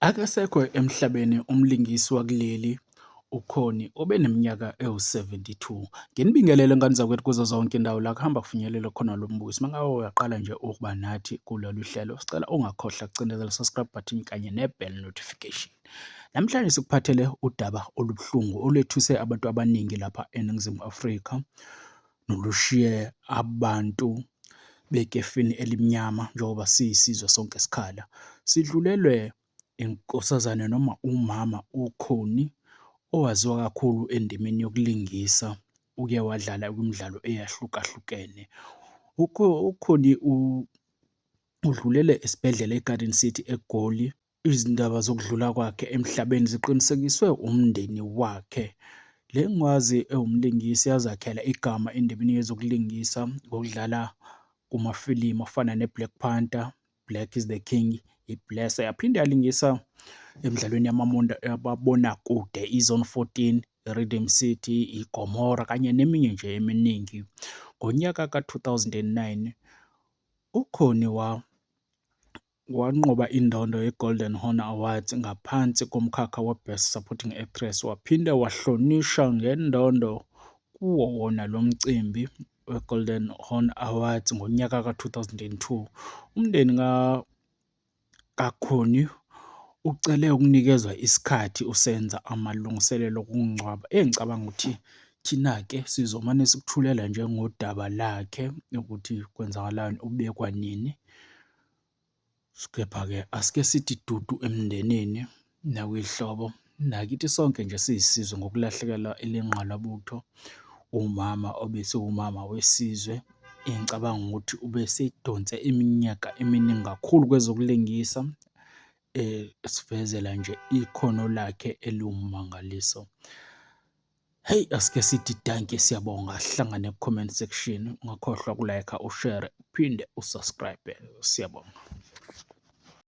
Akasekho emhlabeni umlingisi wakuleli uKhoni obeneminyaka ewu-72. Nginibingelele ngani zakwethu kuzo zonke indawo la kuhamba kufinyelele khona lo mbuso. Uma ngabe uyaqala nje ukuba nathi kulolu hlelo, sicela ungakhohlwa ukucindezela subscribe button kanye ne-bell notification. Namhlanje sikuphathele udaba olubuhlungu olwethuse abantu abaningi lapha eNingizimu Afrika nolushiye abantu bekefini elimnyama njengoba siyisizwe sonke sikhala. Sidlulelwe inkosazane noma umama uKhoni owaziwa kakhulu endimeni yokulingisa, uke wadlala kwimidlalo eyahlukahlukene. uKhoni udlulele esibhedlela eGarden City eGoli. Izindaba zokudlula kwakhe emhlabeni ziqinisekiswe umndeni wakhe. Le ngwazi ewumlingisi yazakhela igama endimeni yezokulingisa ngokudlala kumafilimu afana neBlack Panther, Black is the King, iBlesser. Yaphinde yalingisa emidlalweni yamabonakude, iZone 14, iRhythm City, iGomorrah kanye neminye nje eminingi. Ngonyaka ka-2009 uKhoni wanqoba indondo yeGolden Horn Awards ngaphansi komkhakha weBest Supporting Actress. Waphinde wahlonishwa ngendondo kuwo wona lo mcimbi weGolden Horn Awards ngonyaka ka-2002. Umndeni kaKhoni ucele ukunikezwa isikhathi usenza amalungiselelo okungcwaba. Ngicabanga ukuthi thina-ke sizomane sikuthulela njengodaba lakhe ukuthi kwenzakalani, ubekwa nini. Kepha-ke asike sithi dudu emndenini nakuyihlobo, nakithi sonke nje siyisizwe ngokulahlekelwa elengqalabutho umama obesewumama wesizwe. Ngicabanga ukuthi ubesedonse iminyaka eminingi kakhulu kwezokulingisa, sivezela nje ikhono lakhe eliwumangaliso. Hey, asike sithi danke, siyabonga. Sihlangane ku-comment section, ungakhohlwa ukulike, ushare, uphinde usubscribe. Siyabonga.